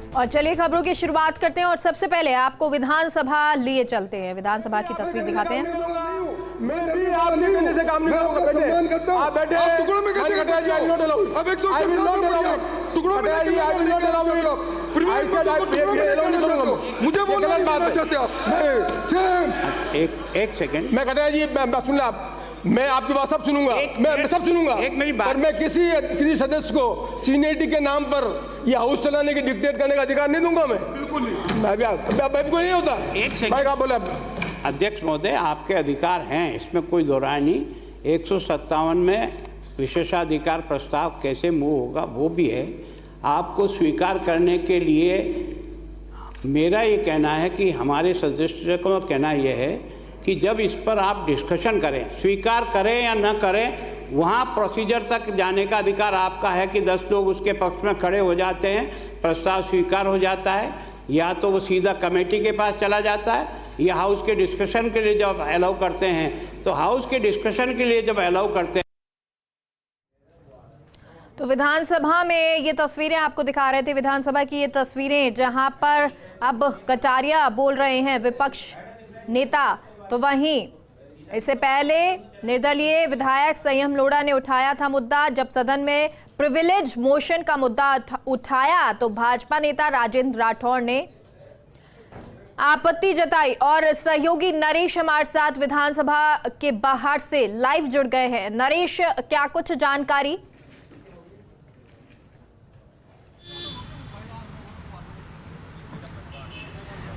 और चलिए खबरों की शुरुआत करते हैं और सबसे पहले आपको विधानसभा लिए चलते हैं। विधानसभा की तस्वीर दिखाते हैं। मैं भी आपने कहने से काम नहीं करूंगा। सम्मान करता हूं। आप बैठे आप टुकड़ों में कैसे कर सकते हो? अब 104 टुकड़ों में कैसे करना चाहते हो? प्रिविलेज को टुकड़ों में करना चाहते हो? मुझे बोलना नहीं चाहते आप? एक सेकंड। मैं कटारिया जी सुन ला, मैं आपकी बात सब सुनूंगा, मैं सब सुनूंगा। एक मेरी बात, पर मैं किसी सदस्य को सीनियरिटी के नाम पर ये हाउस चलाने की डिक्टेट करने का अधिकार नहीं दूंगा। मैं बिल्कुल नहीं, मैं बिल्कुल नहीं होता। एक सेकंड आप बोले। अध्यक्ष महोदय, आपके अधिकार हैं, इसमें कोई दो राय नहीं। 157 में विशेषाधिकार प्रस्ताव कैसे मूव होगा वो भी है। आपको स्वीकार करने के लिए मेरा ये कहना है कि हमारे सदस्य को कहना यह है कि जब इस पर आप डिस्कशन करें, स्वीकार करें या न करें, वहाँ प्रोसीजर तक जाने का अधिकार आपका है कि 10 लोग उसके पक्ष में खड़े हो जाते हैं, प्रस्ताव स्वीकार हो जाता है, या तो वो सीधा कमेटी के पास चला जाता है, या हाउस के डिस्कशन के लिए जब अलाउ करते हैं तो हाउस के डिस्कशन के लिए जब अलाउ करते हैं। तो विधानसभा में ये तस्वीरें आपको दिखा रहे थे। विधानसभा की ये तस्वीरें जहां पर अब कटारिया बोल रहे हैं विपक्ष नेता, तो वहीं इससे पहले निर्दलीय विधायक संयम लोढ़ा ने उठाया था मुद्दा। जब सदन में प्रिविलेज मोशन का मुद्दा उठाया तो भाजपा नेता राजेंद्र राठौड़ ने आपत्ति जताई और सहयोगी नरेश हमारे साथ विधानसभा के बाहर से लाइव जुड़ गए हैं। नरेश, क्या कुछ जानकारी?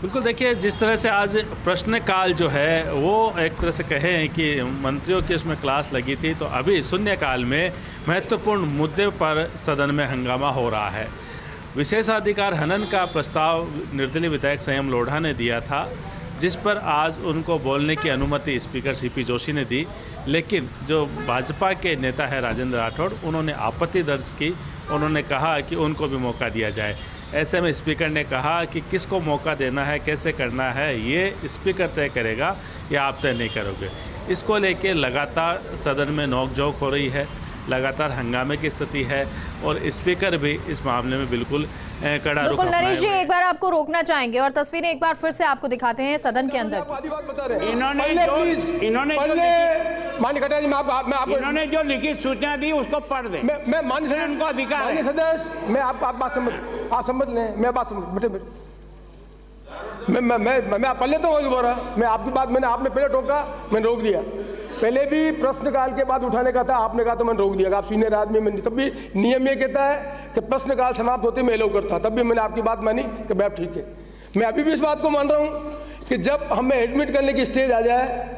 बिल्कुल, देखिए जिस तरह से आज प्रश्नकाल जो है वो एक तरह से कहें कि मंत्रियों की उसमें क्लास लगी थी, तो अभी शून्यकाल में महत्वपूर्ण मुद्दे पर सदन में हंगामा हो रहा है। विशेषाधिकार हनन का प्रस्ताव निर्दलीय विधायक संयम लोढ़ा ने दिया था, जिस पर आज उनको बोलने की अनुमति स्पीकर सीपी जोशी ने दी, लेकिन जो भाजपा के नेता है राजेंद्र राठौड़, उन्होंने आपत्ति दर्ज की। उन्होंने कहा कि उनको भी मौका दिया जाए। ऐसे में स्पीकर ने कहा कि किसको मौका देना है, कैसे करना है, ये स्पीकर तय करेगा या आप तय नहीं करोगे। इसको लेके लगातार सदन में नोकझोंक हो रही है, लगातार हंगामे की स्थिति है और स्पीकर भी इस मामले में बिल्कुल कड़ा रुख अपनाए। नरेश जी, एक बार आपको रोकना चाहेंगे और तस्वीरें एक बार फिर से आपको दिखाते हैं सदन के अंदर। इन्होंने जो लिखित सूचना दी उसको पढ़ दें। मैं मान्य उनको अधिकार है। सदस्य, मैं आप बात समझ लें, मैं बात समझ बेटे मैं पढ़ लेता हूँ दोबारा। मैं आपकी बात, मैंने आपने पहले टोका, मैंने रोक दिया। पहले भी प्रश्नकाल के बाद उठाने का था, आपने कहा तो मैंने रोक दिया। आप सीनियर आदमी, मैं तब भी नियम ये कहता है कि प्रश्नकाल समाप्त होते मैं अलाउ करता, तब भी मैंने आपकी बात मानी कि बैठ ठीक है। मैं अभी भी इस बात को मान रहा हूँ कि जब हमें एडमिट करने की स्टेज आ जाए,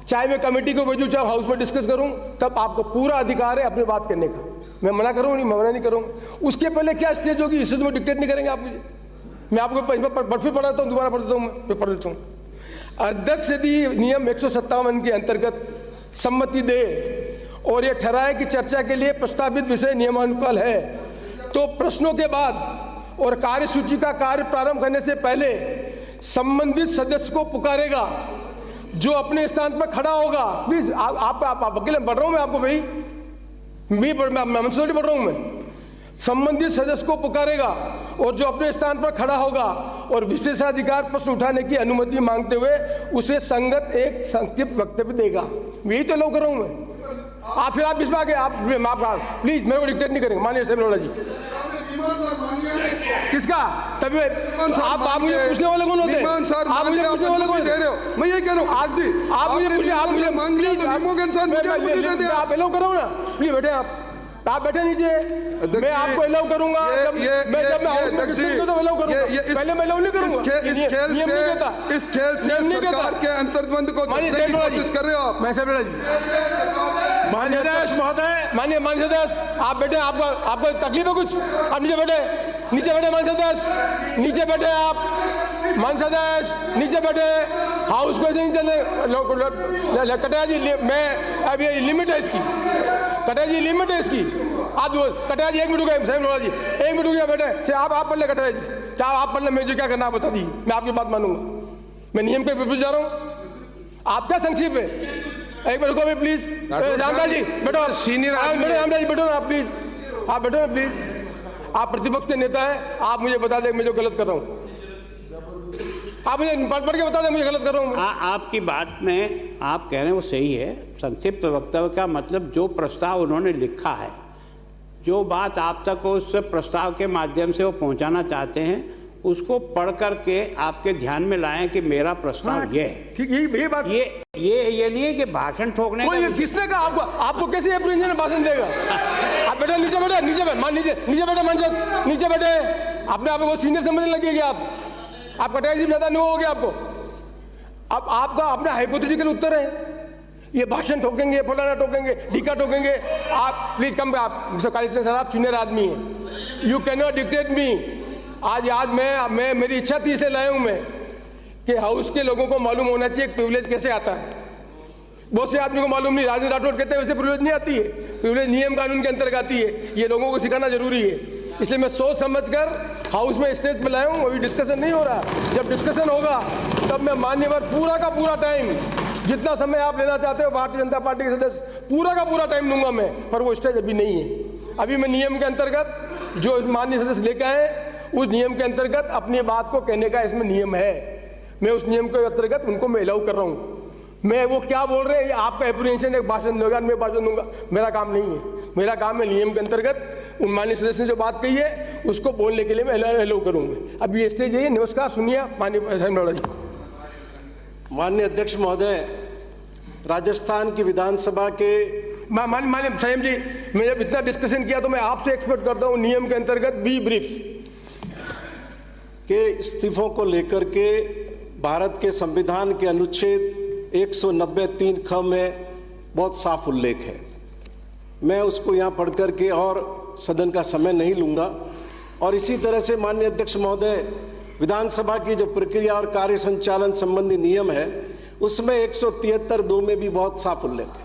चाहे मैं कमेटी को भेजूँ चाहे हाउस में डिस्कस करूँ, तब आपको पूरा अधिकार है अपनी बात करने का। मैं मना करूँ नहीं, मैं मना नहीं करूँगा। उसके पहले क्या स्टेज होगी, इस में डिक्टेट नहीं करेंगे आप मुझे। मैं आपको फिर पढ़ाता हूँ, दोबारा पढ़ देता हूँ, मैं पढ़ देता हूँ। अध्यक्ष यदि नियम 157 के अंतर्गत सम्मति दे और यह ठहराए कि चर्चा के लिए प्रस्तावित विषय नियमानुसार है, तो प्रश्नों के बाद और कार्यसूची का कार्य प्रारंभ करने से पहले संबंधित सदस्य को पुकारेगा, जो अपने स्थान पर खड़ा होगा। प्लीज आप अकेले पढ़ रहा हूँ मैं आपको, भाई मैं पढ़ रहा हूँ। मैं संबंधित सदस्य को पुकारेगा और जो अपने स्थान पर खड़ा होगा और विशेषाधिकार प्रश्न उठाने की अनुमति मांगते हुए उसे संगत एक संक्षिप्त वक्तव्य देगा। यही तो लोग कर रहा हूं मैं। आप फिर आप इसमें आगे आप प्लीज मेरे को डिक्टेट नहीं करेंगे। मानिए संयम लोढ़ा जी। किसका? तभी आप मुझे पूछने वाले कौन होते हैं? आप मुझे पूछने वाले कौन दे रहे हो? मैं ये कह रहा हूँ आज जी आप मुझे मांग लिया तो नियमों के अनुसार मुझे दे दिया। आप अलाउ करो ना, प्लीज बैठे आप बैठे नीचे। मैं आपको अलाउ करूंगा पहले मैं अलाउ नहीं करूंगा। इस खेल से सरकार के अंतर्द्वंद को कोशिश कर रहे हो आप। मैं सब माननीय सदस्य महोदय, माननीय सदस्य आप बैठे, आपको तकलीफ है कुछ? आप नीचे बैठे माननीय सदस्य, नीचे बैठे आप माननीय सदस्य, नीचे बैठे। हाउस को नहीं चले। कटारिया जी, मैं अब ये लिमिट है इसकी, कटारिया जी लिमिट है इसकी। आप कटारिया जी 1 मिनट रुके, संयम लोढ़ा जी 1 मिनट रुके बैठे। आप पढ़ ले कटारिया जी, चाहे आप पढ़ ले, मुझे क्या करना आप बता दीजिए, मैं आपकी बात मानूंगा। मैं नियम के विपरीत जा रहा हूँ। आपका संक्षिप्त है, एक बार रुको मैं प्लीज। रामलाल जी बैठो, सीनियर रामलाल जी बैठो ना आप प्लीज, आप बैठो ना प्लीज। आप प्रतिपक्ष के नेता हैं, आप मुझे बता दें मैं जो गलत कर रहा हूँ, आप मुझे पढ़ के बता दें मुझे गलत कर रहा हूँ। आपकी बात में आप कह रहे हैं वो सही है। संक्षिप्त वक्तव्य का मतलब जो प्रस्ताव उन्होंने लिखा है, जो बात आप तक उस प्रस्ताव के माध्यम से वो पहुंचाना चाहते हैं, उसको पढ़ करके आपके ध्यान में लाएं कि मेरा प्रस्ताव ये है। ठीक, ये बात ये नहीं है कि भाषण ठोकने का। किसने कहा आपको कैसे अप्रीहेंशन भाषण देगा? आप बेटा नीचे बैठे, नीचे बैठे मंच नीचे बैठे। अपने आप को सीनियर समझने लगे क्या आप कटाई से ज्यादा नहीं हो गया आपको? अब आपका अपना हाइपोथेटिकल उत्तर है, ये भाषण ठोकेंगे, फलाना ठोकेंगे, ढीका ठोकेंगे। आप प्लीज कम, आप मिस्टर कालीचरण सर आप सीनियर आदमी हैं, यू कैन नॉट डिक्टेट मी। आज मैं मेरी इच्छा थी इसलिए लाया हूं मैं कि हाउस के लोगों को मालूम होना चाहिए प्रिविलेज कैसे आता है। बहुत से आदमी को मालूम नहीं, राजेंद्र राठौड़ कहते हैं वैसे प्रिविलेज नहीं आती है, प्रिविलेज नियम कानून के अंतर्गत आती है। ये लोगों को सिखाना जरूरी है, इसलिए मैं सोच समझकर हाउस में स्टेज पे लाया हूं। अभी डिस्कशन नहीं हो रहा, जब डिस्कशन होगा तब मैं मान्यवर पूरा का पूरा टाइम, जितना समय आप लेना चाहते हो भारतीय जनता पार्टी के सदस्य, पूरा का पूरा टाइम लूंगा मैं, पर वो स्टेज अभी नहीं है। अभी मैं नियम के अंतर्गत जो माननीय सदस्य लेकर आए उस नियम के अंतर्गत अपनी बात को कहने का इसमें नियम है, मैं उस नियम के अंतर्गत उनको मैं अलाउ कर रहा हूं। मैं वो क्या बोल रहे हैं आपका एप्रीहेंशन, एक भाषण दोगे मैं भाषण दूंगा, मेरा काम नहीं है। मेरा काम है नियम के अंतर्गत उन माननीय सदस्य ने जो बात कही है उसको बोलने के लिए मैं अलाउ करूंगा। अब ये स्टेज है, नमस्कार सुनिए माननीय जी। माननीय अध्यक्ष महोदय, राजस्थान की विधानसभा के माननीय संयम जी, मैं जब इतना डिस्कशन किया तो मैं आपसे एक्सपेक्ट करता हूं नियम के अंतर्गत बी ब्रीफ के इस्तीफों को लेकर के भारत के संविधान के अनुच्छेद 190(3) ख में बहुत साफ उल्लेख है। मैं उसको यहाँ पढ़ करके और सदन का समय नहीं लूँगा। और इसी तरह से माननीय अध्यक्ष महोदय, विधानसभा की जो प्रक्रिया और कार्य संचालन संबंधी नियम है उसमें 173(2) में भी बहुत साफ उल्लेख है।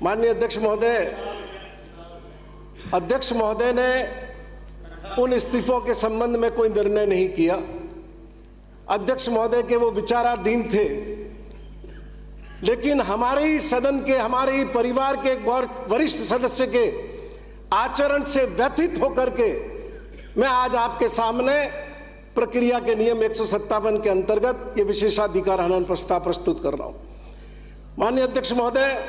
माननीय अध्यक्ष महोदय ने उन इस्तीफों के संबंध में कोई निर्णय नहीं किया। अध्यक्ष महोदय के वो विचाराधीन थे, लेकिन हमारे ही सदन के, हमारे ही परिवार के एक वरिष्ठ सदस्य के आचरण से व्यथित होकर के मैं आज आपके सामने प्रक्रिया के नियम 157 के अंतर्गत ये विशेषाधिकार हनन प्रस्ताव प्रस्तुत कर रहा हूं। माननीय अध्यक्ष महोदय,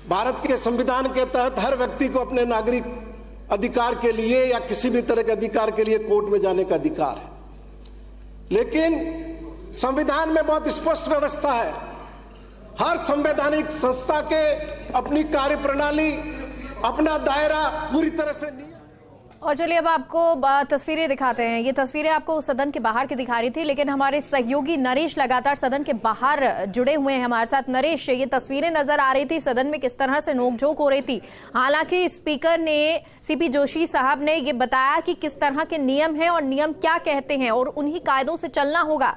भारत के संविधान के तहत हर व्यक्ति को अपने नागरिक अधिकार के लिए या किसी भी तरह के अधिकार के लिए कोर्ट में जाने का अधिकार है, लेकिन संविधान में बहुत स्पष्ट व्यवस्था है। हर संवैधानिक संस्था के अपनी कार्यप्रणाली, अपना दायरा पूरी तरह से। और चलिए अब आपको तस्वीरें दिखाते हैं। ये तस्वीरें आपको सदन के बाहर की दिखा रही थी, लेकिन हमारे सहयोगी नरेश लगातार सदन के बाहर जुड़े हुए हैं हमारे साथ। नरेश, ये तस्वीरें नजर आ रही थी सदन में किस तरह से नोकझोंक हो रही थी। हालांकि स्पीकर ने, सीपी जोशी साहब ने ये बताया कि किस तरह के नियम हैं और नियम क्या कहते हैं और उन्हीं कायदों से चलना होगा।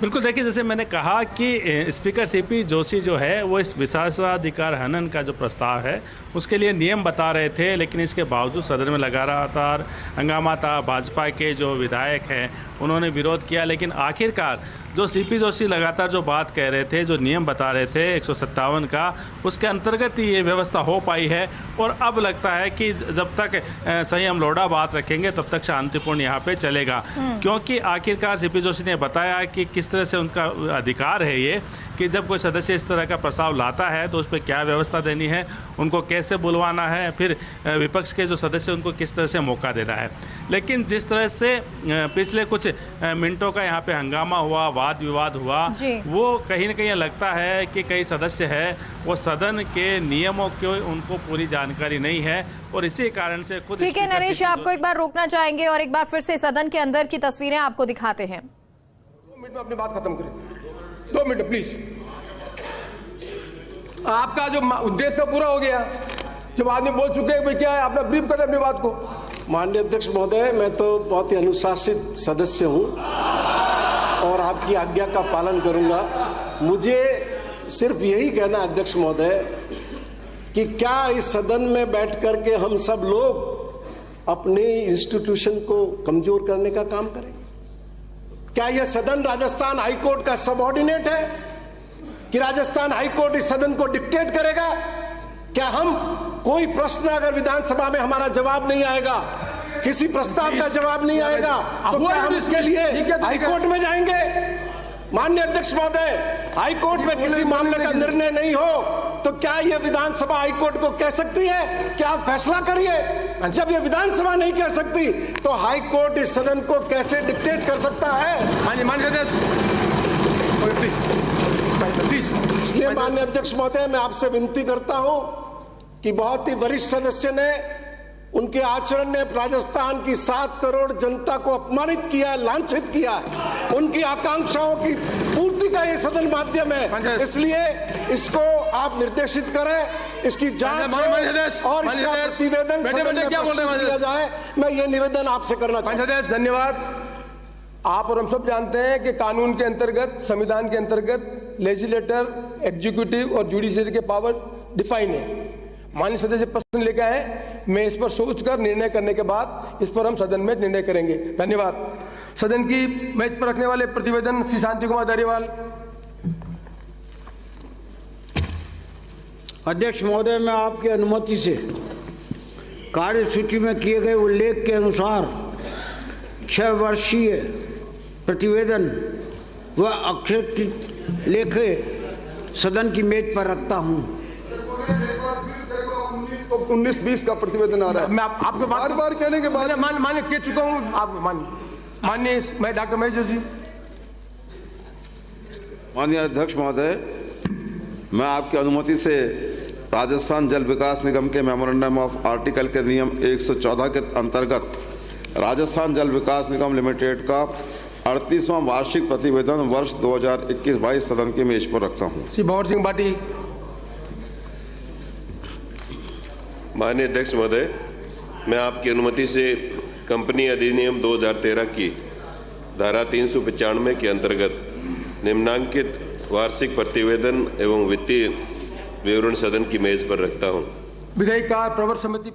बिल्कुल, देखिए जैसे मैंने कहा कि स्पीकर सीपी जोशी जो है वो इस विशेषाधिकार हनन का जो प्रस्ताव है उसके लिए नियम बता रहे थे, लेकिन इसके बावजूद सदन में लगातार हंगामा था। भाजपा के जो विधायक हैं उन्होंने विरोध किया, लेकिन आखिरकार जो सीपी जोशी लगातार जो बात कह रहे थे, जो नियम बता रहे थे 157 का, उसके अंतर्गत ही ये व्यवस्था हो पाई है। और अब लगता है कि जब तक संयम लोढ़ा बात रखेंगे तब तक शांतिपूर्ण यहाँ पे चलेगा, क्योंकि आखिरकार सीपी जोशी ने बताया कि किस तरह से उनका अधिकार है ये कि जब कोई सदस्य इस तरह का प्रस्ताव लाता है तो उस पर क्या व्यवस्था देनी है, उनको कैसे बुलवाना है, फिर विपक्ष के जो सदस्य उनको किस तरह से मौका देना है। लेकिन जिस तरह से पिछले कुछ मिनटों का यहाँ पे हंगामा हुआ, वाद विवाद हुआ, वो कहीं ना कहीं लगता है कि कई सदस्य है वो सदन के नियमों की उनको पूरी जानकारी नहीं है और इसी कारण से खुद। ठीक है नरेश, आपको एक बार रोकना चाहेंगे और एक बार फिर से सदन के अंदर की तस्वीरें आपको दिखाते हैं। 2 मिनट में अपनी बात खत्म करें, 2 मिनट प्लीज। आपका जो उद्देश्य तो पूरा हो गया, जब आदमी बोल चुके हैं भाई क्या है, आपने ब्रीफ करें अपनी बात को। माननीय अध्यक्ष महोदय, मैं तो बहुत ही अनुशासित सदस्य हूं और आपकी आज्ञा का पालन करूंगा। मुझे सिर्फ यही कहना अध्यक्ष महोदय कि क्या इस सदन में बैठ करके हम सब लोग अपने इंस्टीट्यूशन को कमजोर करने का काम करेंगे? क्या यह सदन राजस्थान हाईकोर्ट का सबऑर्डिनेट है? कि राजस्थान हाईकोर्ट इस सदन को डिक्टेट करेगा? क्या हम कोई प्रश्न अगर विधानसभा में हमारा जवाब नहीं आएगा, किसी प्रस्ताव का जवाब नहीं आएगा, तो क्या हम इसके लिए हाईकोर्ट में जाएंगे? माननीय अध्यक्ष महोदय, हाईकोर्ट में किसी मामले का निर्णय नहीं हो तो क्या ये विधानसभा हाईकोर्ट को कह सकती है कि आप फैसला करिए? जब ये विधानसभा नहीं कह सकती तो हाईकोर्ट इस सदन को कैसे डिक्टेट कर सकता है? इसलिए माननीय अध्यक्ष महोदय, मैं आपसे विनती करता हूं कि बहुत ही वरिष्ठ सदस्य ने, उनके आचरण ने राजस्थान की 7 करोड़ जनता को अपमानित किया, लांछित किया। उनकी आकांक्षाओं की पूर्ति का ये सदन माध्यम है, इसलिए इसको आप निर्देशित करें, इसकी जांच और इसका प्रतिवेदन सदन में प्रस्तुत किया जाए। मैं ये निवेदन आपसे करना चाहता हूं। धन्यवाद। आप और हम सब जानते हैं कि कानून के अंतर्गत, संविधान के अंतर्गत लेजिस्लेटर, एग्जीक्यूटिव और जुडिशरी के पावर डिफाइन है। माननीय सदस्य प्रश्न लेकर आए, मैं इस पर सोचकर निर्णय करने के बाद इस पर हम सदन में निर्णय करेंगे। धन्यवाद। सदन की मेज पर रखने वाले प्रतिवेदन श्री शांति कुमार धारीवाल। अध्यक्ष महोदय, मैं आपकी अनुमति से कार्यसूची में किए गए उल्लेख के अनुसार 6 वर्षीय प्रतिवेदन व अक्षरित लेखे सदन की मेज पर रखता हूं। 19-20 का प्रतिवेदन आ रहा है। मैं आपको बार कहने के बाद मान्य कह चुका हूं। आप माननीय मैं डॉक्टर महेश जोशी। माननीय अध्यक्ष महोदय, मैं आपकी अनुमति से राजस्थान जल विकास निगम के मेमोरेंडम ऑफ आर्टिकल के नियम 114 के अंतर्गत राजस्थान जल विकास निगम लिमिटेड का 38वां वार्षिक प्रतिवेदन वर्ष 2021-22 सदन की मेज पर रखता हूं। श्री भंवर सिंह भाटी। माननीय अध्यक्ष महोदय, मैं आपकी अनुमति से कंपनी अधिनियम 2013 की धारा 395 के अंतर्गत निम्नांकित वार्षिक प्रतिवेदन एवं वित्तीय विवरण सदन की मेज पर रखता हूं। विधायी कार्य प्रवर समिति